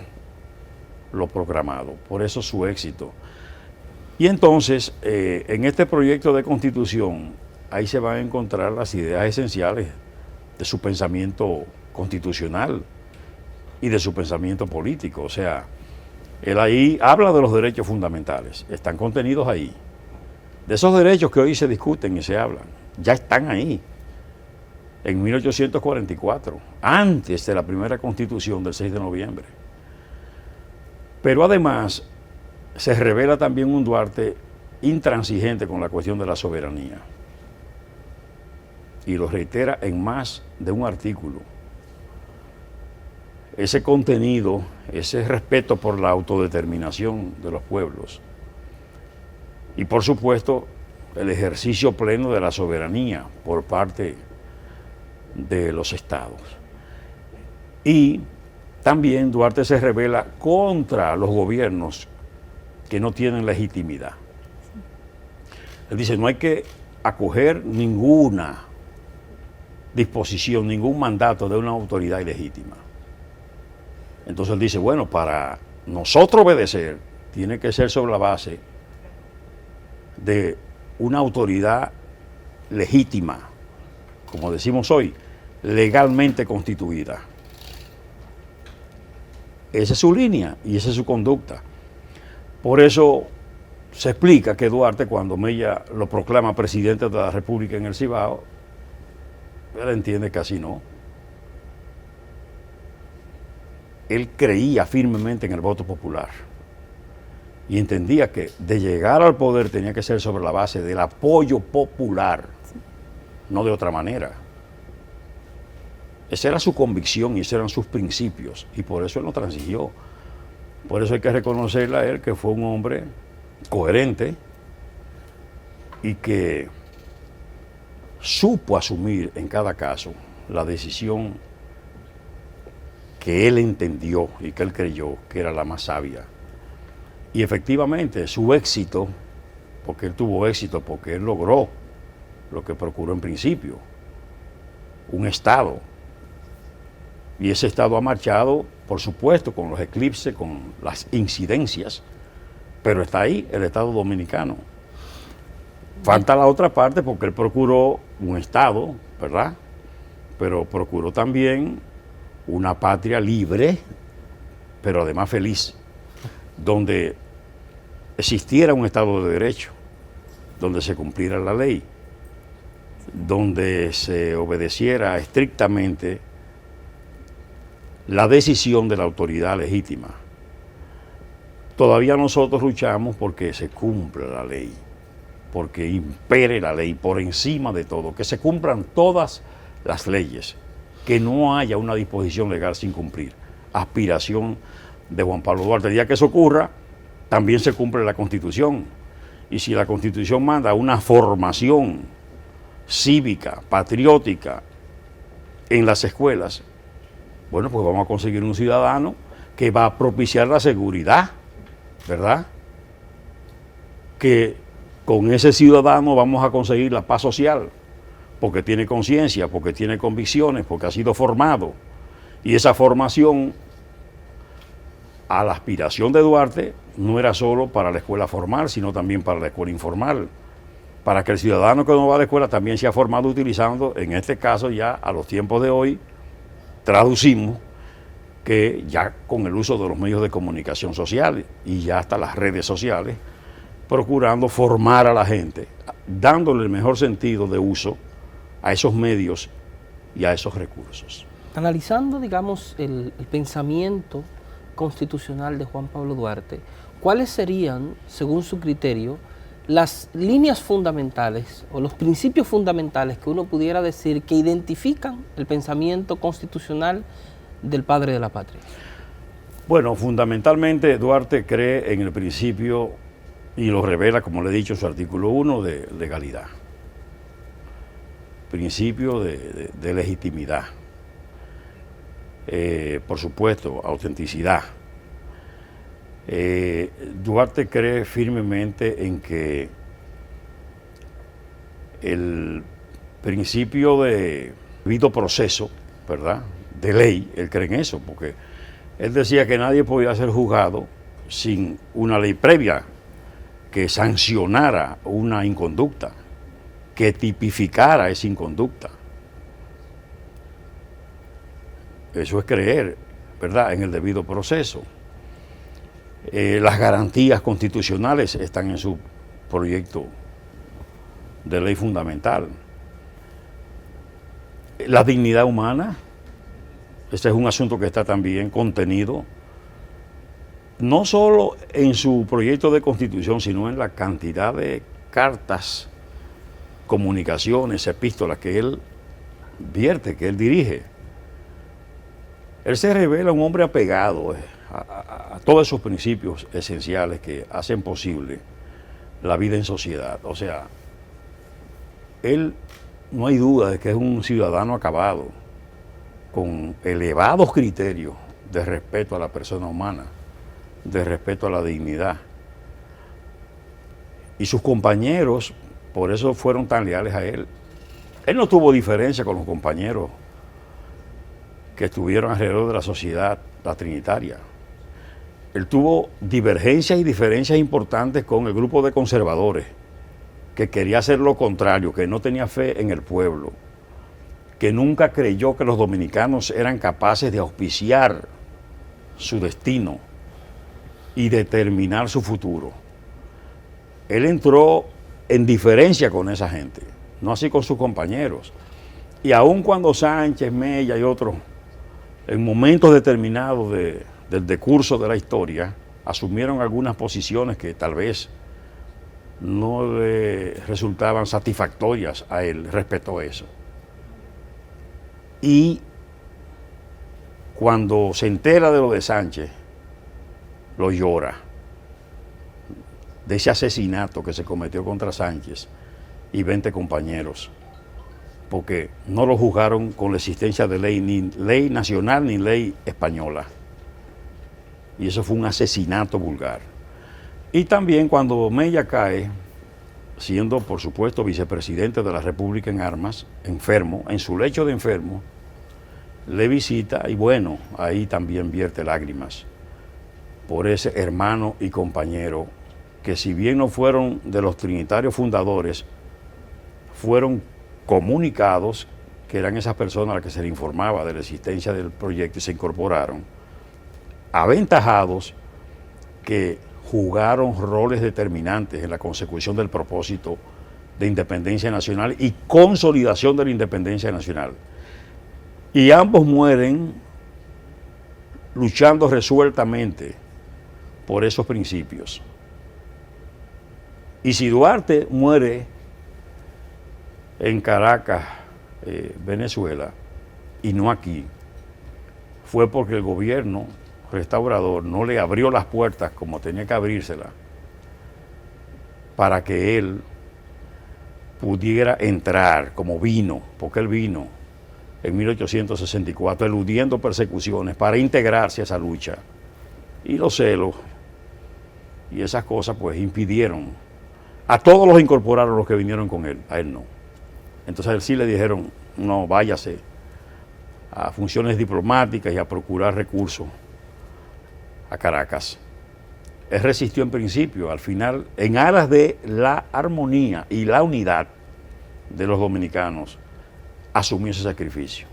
lo programado. Por eso su éxito. Y entonces, en este proyecto de constitución, ahí se van a encontrar las ideas esenciales de su pensamiento constitucional y de su pensamiento político. O sea, él ahí habla de los derechos fundamentales, están contenidos ahí. De esos derechos que hoy se discuten y se hablan, ya están ahí. En 1844, antes de la primera constitución del 6 de noviembre. Pero además, se revela también un Duarte intransigente con la cuestión de la soberanía. Y lo reitera en más de un artículo. Ese contenido, ese respeto por la autodeterminación de los pueblos. Y por supuesto, el ejercicio pleno de la soberanía por parte de los estados. Y también Duarte se revela contra los gobiernos que no tienen legitimidad. Él dice, no hay que acoger ninguna disposición, ningún mandato de una autoridad ilegítima. Entonces él dice, bueno, para nosotros obedecer, tiene que ser sobre la base de una autoridad legítima, como decimos hoy, legalmente constituida. Esa es su línea y esa es su conducta. Por eso se explica que Duarte, cuando Mella lo proclama presidente de la República en el Cibao, él entiende que así no. Él creía firmemente en el voto popular y entendía que de llegar al poder tenía que ser sobre la base del apoyo popular, no de otra manera. Esa era su convicción y esos eran sus principios, y por eso él no transigió. Por eso hay que reconocerle a él que fue un hombre coherente y que supo asumir en cada caso la decisión que él entendió y que él creyó que era la más sabia. Y efectivamente su éxito, porque él tuvo éxito, porque él logró lo que procuró en principio, un Estado. Y ese Estado ha marchado, por supuesto, con los eclipses, con las incidencias, pero está ahí el Estado dominicano. Falta la otra parte porque él procuró un Estado, ¿verdad? Pero procuró también una patria libre, pero además feliz, donde existiera un Estado de Derecho, donde se cumpliera la ley, donde se obedeciera estrictamente la decisión de la autoridad legítima. Todavía nosotros luchamos porque se cumpla la ley, porque impere la ley por encima de todo, que se cumplan todas las leyes, que no haya una disposición legal sin cumplir. Aspiración de Juan Pablo Duarte. El día que eso ocurra, también se cumple la Constitución. Y si la Constitución manda una formación cívica, patriótica en las escuelas, bueno, pues vamos a conseguir un ciudadano que va a propiciar la seguridad, ¿verdad? Que con ese ciudadano vamos a conseguir la paz social, porque tiene conciencia, porque tiene convicciones, porque ha sido formado. Y esa formación a la aspiración de Duarte no era solo para la escuela formal, sino también para la escuela informal, para que el ciudadano que no va a la escuela también sea formado utilizando, en este caso ya a los tiempos de hoy, traducimos que ya con el uso de los medios de comunicación social y ya hasta las redes sociales, procurando formar a la gente, dándole el mejor sentido de uso a esos medios y a esos recursos. Analizando, digamos, el pensamiento constitucional de Juan Pablo Duarte, ¿cuáles serían, según su criterio, las líneas fundamentales o los principios fundamentales que uno pudiera decir que identifican el pensamiento constitucional del padre de la patria? Bueno, fundamentalmente Duarte cree en el principio, y lo revela, como le he dicho, en su artículo 1, de legalidad. Principio de legitimidad. Por supuesto, autenticidad. Duarte cree firmemente en que el principio de debido proceso, ¿verdad?, de ley, él cree en eso, porque él decía que nadie podía ser juzgado sin una ley previa que sancionara una inconducta, que tipificara esa inconducta. Eso es creer, ¿verdad?, en el debido proceso. Las garantías constitucionales están en su proyecto de ley fundamental. La dignidad humana, este es un asunto que está también contenido, no solo en su proyecto de constitución, sino en la cantidad de cartas, comunicaciones, epístolas que él vierte, que él dirige. Él se revela un hombre apegado a todos esos principios esenciales que hacen posible la vida en sociedad. O sea, él no hay duda de que es un ciudadano acabado, con elevados criterios de respeto a la persona humana, de respeto a la dignidad. Y sus compañeros, por eso fueron tan leales a él. Él no tuvo diferencia con los compañeros que estuvieron alrededor de la sociedad, la trinitaria. Él tuvo divergencias y diferencias importantes con el grupo de conservadores, que quería hacer lo contrario, que no tenía fe en el pueblo, que nunca creyó que los dominicanos eran capaces de auspiciar su destino y determinar su futuro. Él entró en diferencia con esa gente, no así con sus compañeros. Y aun cuando Sánchez, Mella y otros, en momentos determinados del decurso de la historia, asumieron algunas posiciones que tal vez no le resultaban satisfactorias a él, respetó eso. Y cuando se entera de lo de Sánchez, lo llora, de ese asesinato que se cometió contra Sánchez y 20 compañeros, porque no lo juzgaron con la existencia de ley, ni ley nacional ni ley española. Y eso fue un asesinato vulgar. Y también cuando Mella cae, siendo por supuesto vicepresidente de la República en armas, enfermo, en su lecho de enfermo, le visita y bueno, ahí también vierte lágrimas por ese hermano y compañero que, si bien no fueron de los trinitarios fundadores, fueron comunicados que eran esas personas a las que se le informaba de la existencia del proyecto y se incorporaron, aventajados, que jugaron roles determinantes en la consecución del propósito de independencia nacional y consolidación de la independencia nacional. Y ambos mueren luchando resueltamente por esos principios. Y si Duarte muere en Caracas, Venezuela, y no aquí, fue porque el gobierno restaurador no le abrió las puertas como tenía que abrírselas para que él pudiera entrar como vino, porque él vino en 1864 eludiendo persecuciones para integrarse a esa lucha. Y los celos y esas cosas pues impidieron. A todos los incorporaron los que vinieron con él, a él no. Entonces a él sí le dijeron, no, váyase a funciones diplomáticas y a procurar recursos a Caracas. Él resistió en principio, al final, en aras de la armonía y la unidad de los dominicanos, asumió ese sacrificio.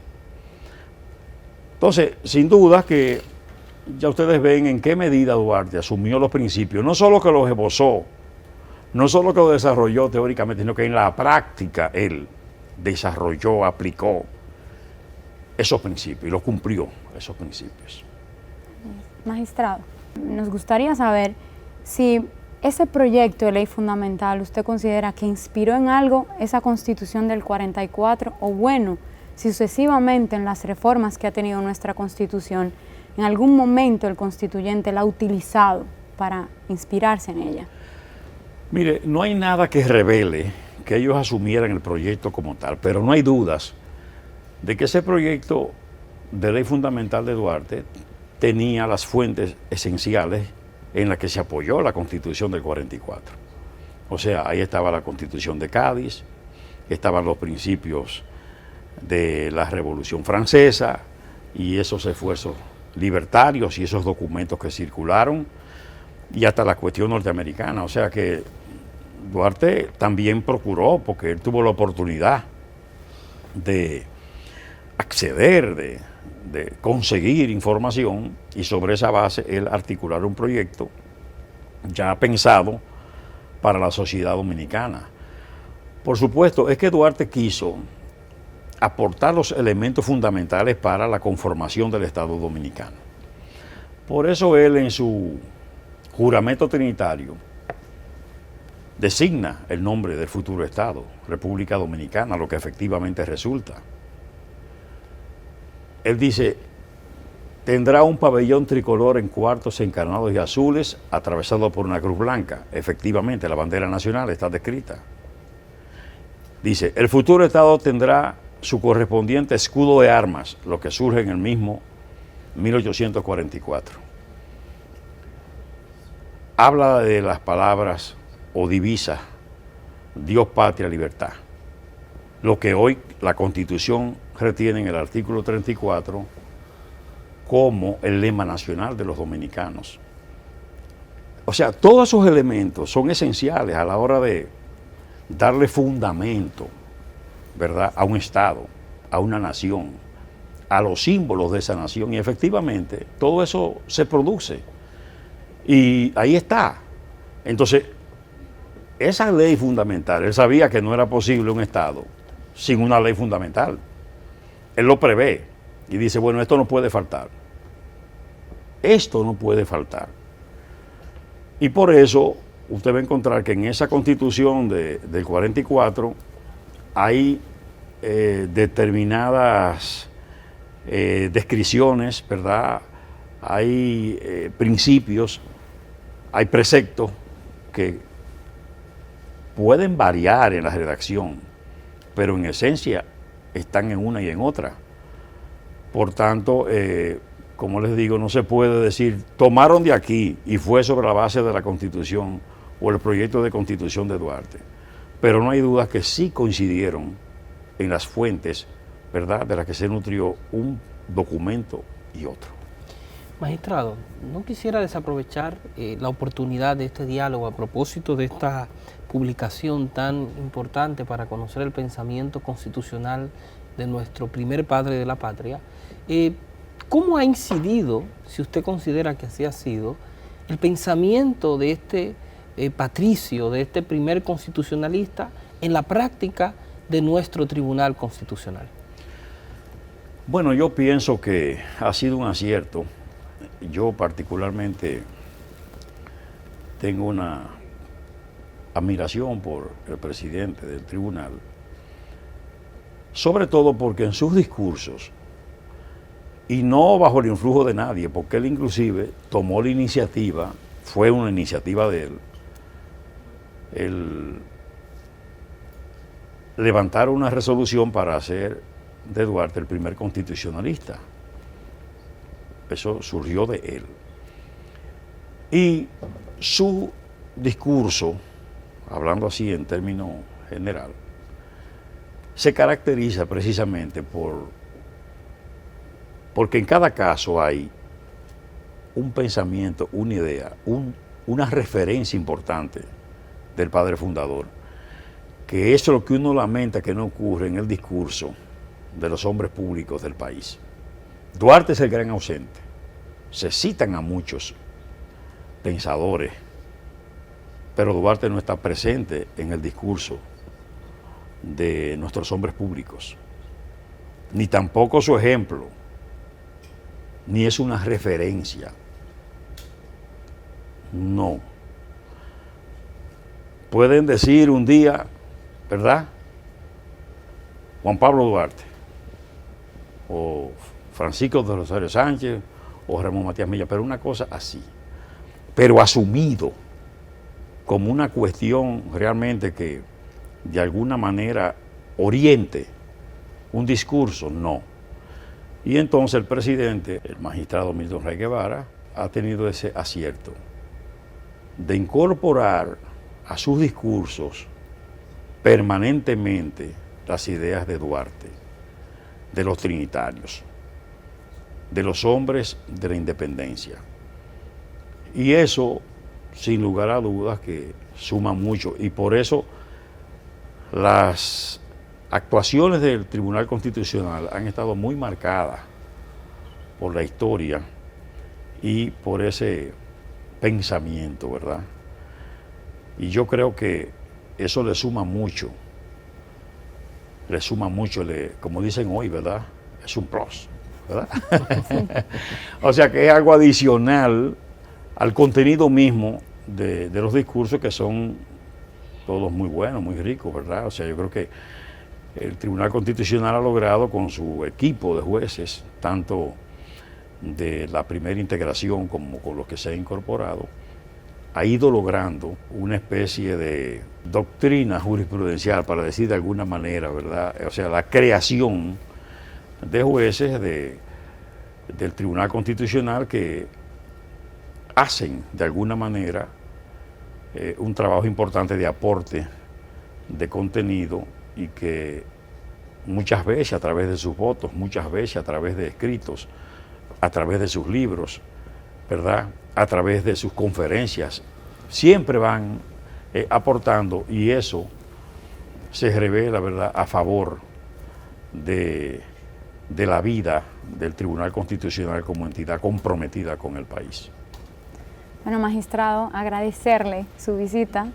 Entonces, sin duda que ya ustedes ven en qué medida Duarte asumió los principios, no solo que los esbozó, no solo que lo desarrolló teóricamente, sino que en la práctica él desarrolló, aplicó esos principios y los cumplió, esos principios. Magistrado, nos gustaría saber si ese proyecto de ley fundamental usted considera que inspiró en algo esa Constitución del 44, o bueno, si sucesivamente en las reformas que ha tenido nuestra Constitución, en algún momento el constituyente la ha utilizado para inspirarse en ella. Mire, no hay nada que revele que ellos asumieran el proyecto como tal, pero no hay dudas de que ese proyecto de ley fundamental de Duarte tenía las fuentes esenciales en las que se apoyó la Constitución del 44. O sea, ahí estaba la Constitución de Cádiz, estaban los principios de la Revolución Francesa y esos esfuerzos libertarios y esos documentos que circularon, y hasta la cuestión norteamericana. O sea que Duarte también procuró, porque él tuvo la oportunidad de acceder, de conseguir información, y sobre esa base él articular un proyecto ya pensado para la sociedad dominicana. Por supuesto, es que Duarte quiso aportar los elementos fundamentales para la conformación del Estado dominicano. Por eso él, en su juramento trinitario, designa el nombre del futuro Estado, República Dominicana, lo que efectivamente resulta. Él dice, tendrá un pabellón tricolor en cuartos encarnados y azules, atravesado por una cruz blanca. Efectivamente, la bandera nacional está descrita. Dice, el futuro Estado tendrá su correspondiente escudo de armas, lo que surge en el mismo 1844. Habla de las palabras o divisas, Dios, patria, libertad. Lo que hoy la Constitución retiene en el artículo 34 como el lema nacional de los dominicanos. O sea, todos esos elementos son esenciales a la hora de darle fundamento, ¿verdad?, a un Estado, a una nación, a los símbolos de esa nación. Y efectivamente, todo eso se produce. Y ahí está. Entonces, esa ley fundamental, él sabía que no era posible un Estado sin una ley fundamental. Él lo prevé y dice, bueno, esto no puede faltar. Esto no puede faltar. Y por eso usted va a encontrar que en esa Constitución del 44 hay determinadas descripciones, ¿verdad? Hay principios, hay preceptos que pueden variar en la redacción, pero en esencia están en una y en otra. Por tanto, como les digo, no se puede decir, tomaron de aquí y fue sobre la base de la Constitución o el proyecto de Constitución de Duarte. Pero no hay duda que sí coincidieron en las fuentes, ¿verdad?, de las que se nutrió un documento y otro. Magistrado, no quisiera desaprovechar la oportunidad de este diálogo a propósito de esta publicación tan importante para conocer el pensamiento constitucional de nuestro primer padre de la patria. ¿Cómo ha incidido, si usted considera que así ha sido, el pensamiento de este patricio, de este primer constitucionalista, en la práctica de nuestro Tribunal Constitucional? Bueno, yo pienso que ha sido un acierto. Yo particularmente tengo una admiración por el presidente del tribunal, sobre todo porque en sus discursos, y no bajo el influjo de nadie, porque él inclusive tomó la iniciativa, fue una iniciativa de él, el levantar una resolución para hacer de Duarte el primer constitucionalista. Eso surgió de él. Y su discurso, hablando así en términos general, se caracteriza precisamente porque en cada caso hay un pensamiento, una idea, una referencia importante del padre fundador, que eso es lo que uno lamenta que no ocurre en el discurso de los hombres públicos del país. Duarte es el gran ausente. Se citan a muchos pensadores, pero Duarte no está presente en el discurso de nuestros hombres públicos, ni tampoco su ejemplo, ni es una referencia. No. Pueden decir un día, ¿verdad?, Juan Pablo Duarte, o Francisco de Rosario Sánchez, o Ramón Matías Mella, pero una cosa así. Pero asumido como una cuestión realmente que de alguna manera oriente un discurso, no. Y entonces el presidente, el magistrado Milton Rey Guevara, ha tenido ese acierto de incorporar a sus discursos permanentemente las ideas de Duarte, de los trinitarios, de los hombres de la independencia. Y eso, sin lugar a dudas, que suma mucho. Y por eso las actuaciones del Tribunal Constitucional han estado muy marcadas por la historia y por ese pensamiento, ¿verdad? Y yo creo que eso le suma mucho, como dicen hoy, ¿verdad? Es un plus, ¿verdad? Sí. O sea que es algo adicional al contenido mismo de los discursos, que son todos muy buenos, muy ricos, ¿verdad? O sea, yo creo que el Tribunal Constitucional ha logrado con su equipo de jueces, tanto de la primera integración como con los que se ha incorporado, ha ido logrando una especie de doctrina jurisprudencial, para decir de alguna manera, ¿verdad? O sea, la creación de jueces del Tribunal Constitucional que hacen de alguna manera un trabajo importante de aporte de contenido, y que muchas veces a través de sus votos, muchas veces a través de escritos, a través de sus libros, ¿verdad?, a través de sus conferencias, siempre van aportando, y eso se revela, ¿verdad?, a favor de la vida del Tribunal Constitucional como entidad comprometida con el país. Bueno, magistrado, agradecerle su visita.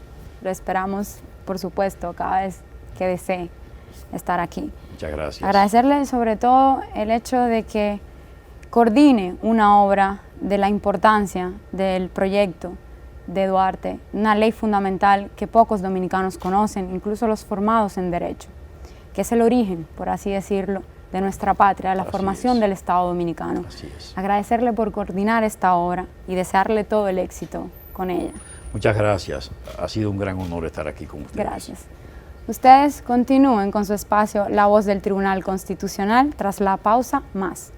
Lo esperamos, por supuesto, cada vez que desee estar aquí. Muchas gracias. Agradecerle sobre todo el hecho de que coordine una obra de la importancia del proyecto de Duarte, una ley fundamental que pocos dominicanos conocen, incluso los formados en derecho, que es el origen, por así decirlo, de nuestra patria, la formación del Estado dominicano. Agradecerle por coordinar esta obra y desearle todo el éxito con ella. Muchas gracias. Ha sido un gran honor estar aquí con ustedes. Gracias. Ustedes continúen con su espacio La Voz del Tribunal Constitucional. Tras la pausa, más.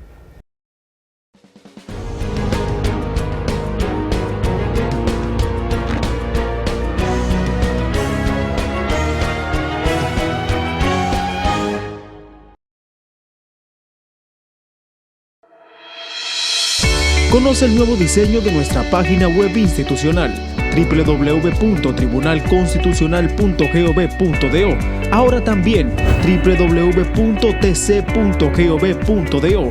Conoce el nuevo diseño de nuestra página web institucional www.tribunalconstitucional.gov.do. Ahora también www.tc.gov.do.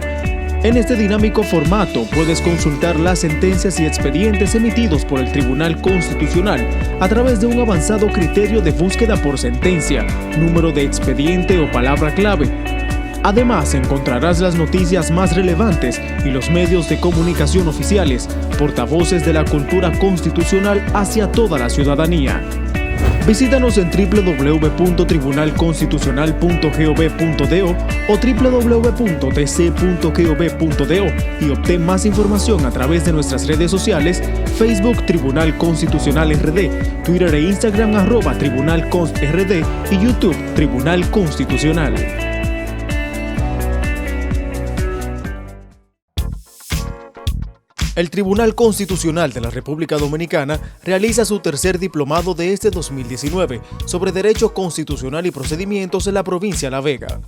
En este dinámico formato puedes consultar las sentencias y expedientes emitidos por el Tribunal Constitucional a través de un avanzado criterio de búsqueda por sentencia, número de expediente o palabra clave. Además, encontrarás las noticias más relevantes y los medios de comunicación oficiales, portavoces de la cultura constitucional hacia toda la ciudadanía. Visítanos en www.tribunalconstitucional.gov.do o www.tc.gov.do y obtén más información a través de nuestras redes sociales, Facebook Tribunal Constitucional RD, Twitter e Instagram @TribunalConstRD y YouTube Tribunal Constitucional. El Tribunal Constitucional de la República Dominicana realiza su tercer diplomado de este 2019 sobre Derecho Constitucional y Procedimientos en la provincia de La Vega.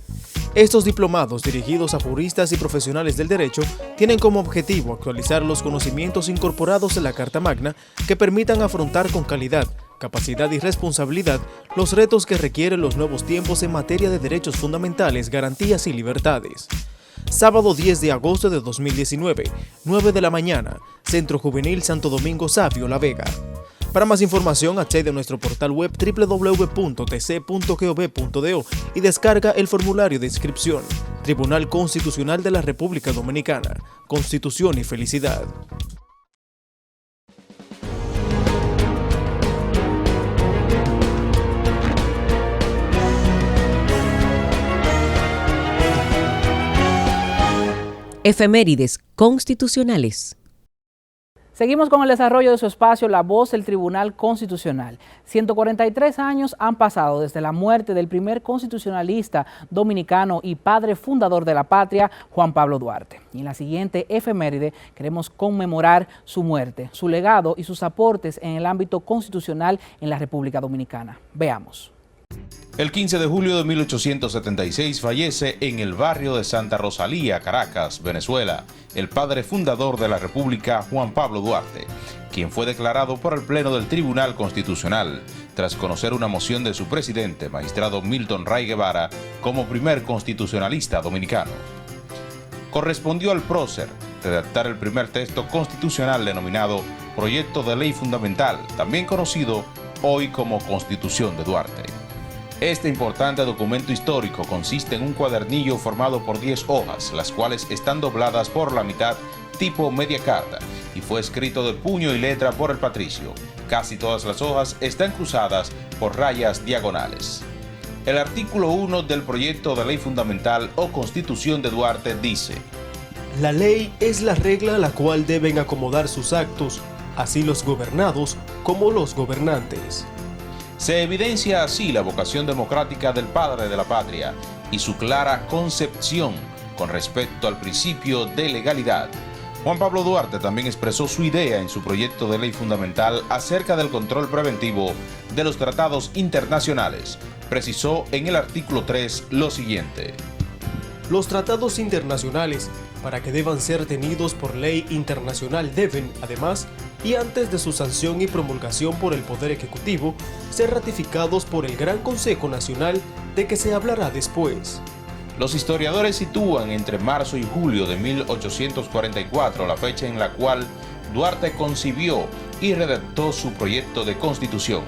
Estos diplomados, dirigidos a juristas y profesionales del derecho, tienen como objetivo actualizar los conocimientos incorporados en la Carta Magna que permitan afrontar con calidad, capacidad y responsabilidad los retos que requieren los nuevos tiempos en materia de derechos fundamentales, garantías y libertades. Sábado 10 de agosto de 2019, 9 de la mañana, Centro Juvenil Santo Domingo Savio, La Vega. Para más información, accede a nuestro portal web www.tc.gov.do y descarga el formulario de inscripción. Tribunal Constitucional de la República Dominicana. Constitución y felicidad. Efemérides constitucionales. Seguimos con el desarrollo de su espacio La Voz del Tribunal Constitucional. 143 años han pasado desde la muerte del primer constitucionalista dominicano y padre fundador de la patria, Juan Pablo Duarte. Y en la siguiente efeméride queremos conmemorar su muerte, su legado y sus aportes en el ámbito constitucional en la República Dominicana. Veamos. El 15 de julio de 1876 fallece en el barrio de Santa Rosalía, Caracas, Venezuela, el padre fundador de la República, Juan Pablo Duarte, quien fue declarado por el Pleno del Tribunal Constitucional, tras conocer una moción de su presidente, magistrado Milton Ray Guevara, como primer constitucionalista dominicano. Correspondió al prócer redactar el primer texto constitucional denominado Proyecto de Ley Fundamental, también conocido hoy como Constitución de Duarte. Este importante documento histórico consiste en un cuadernillo formado por 10 hojas, las cuales están dobladas por la mitad tipo media carta, y fue escrito de puño y letra por el patricio. Casi todas las hojas están cruzadas por rayas diagonales. El artículo 1 del proyecto de ley fundamental o Constitución de Duarte dice: La ley es la regla a la cual deben acomodar sus actos, así los gobernados como los gobernantes. Se evidencia así la vocación democrática del padre de la patria y su clara concepción con respecto al principio de legalidad. Juan Pablo Duarte también expresó su idea en su proyecto de ley fundamental acerca del control preventivo de los tratados internacionales. Precisó en el artículo 3 lo siguiente: Los tratados internacionales, para que deban ser tenidos por ley internacional, deben, además, y antes de su sanción y promulgación por el Poder Ejecutivo, ser ratificados por el Gran Consejo Nacional, de que se hablará después. Los historiadores sitúan entre marzo y julio de 1844 la fecha en la cual Duarte concibió y redactó su proyecto de constitución,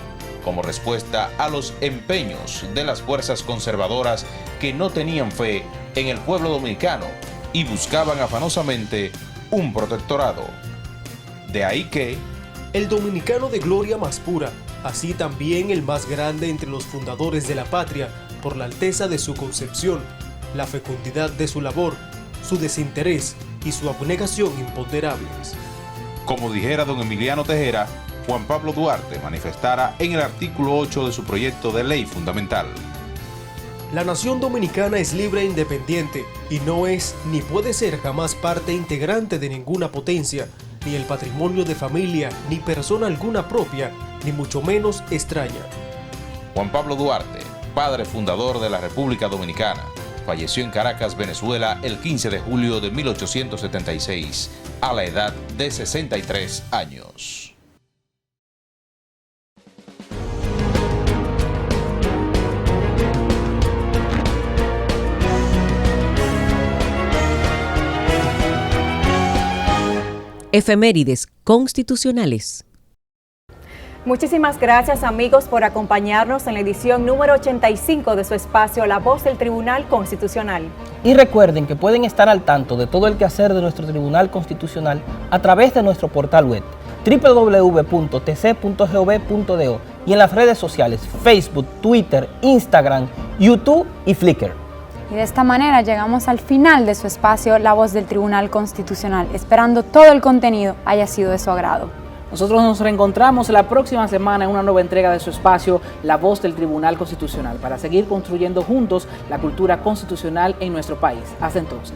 como respuesta a los empeños de las fuerzas conservadoras que no tenían fe en el pueblo dominicano y buscaban afanosamente un protectorado. De ahí que el dominicano de gloria más pura, así también el más grande entre los fundadores de la patria, por la alteza de su concepción, la fecundidad de su labor, su desinterés y su abnegación imponderables. Como dijera don Emiliano Tejera, Juan Pablo Duarte manifestara en el artículo 8 de su proyecto de ley fundamental: la nación dominicana es libre e independiente y no es ni puede ser jamás parte integrante de ninguna potencia, ni el patrimonio de familia, ni persona alguna propia, ni mucho menos extraña. Juan Pablo Duarte, padre fundador de la República Dominicana, falleció en Caracas, Venezuela, el 15 de julio de 1876, a la edad de 63 años. Efemérides constitucionales. Muchísimas gracias, amigos, por acompañarnos en la edición número 85 de su espacio La Voz del Tribunal Constitucional. Y recuerden que pueden estar al tanto de todo el quehacer de nuestro Tribunal Constitucional a través de nuestro portal web www.tc.gov.do y en las redes sociales Facebook, Twitter, Instagram, YouTube y Flickr. Y de esta manera llegamos al final de su espacio La Voz del Tribunal Constitucional, esperando todo el contenido haya sido de su agrado. Nosotros nos reencontramos la próxima semana en una nueva entrega de su espacio La Voz del Tribunal Constitucional para seguir construyendo juntos la cultura constitucional en nuestro país. Hasta entonces.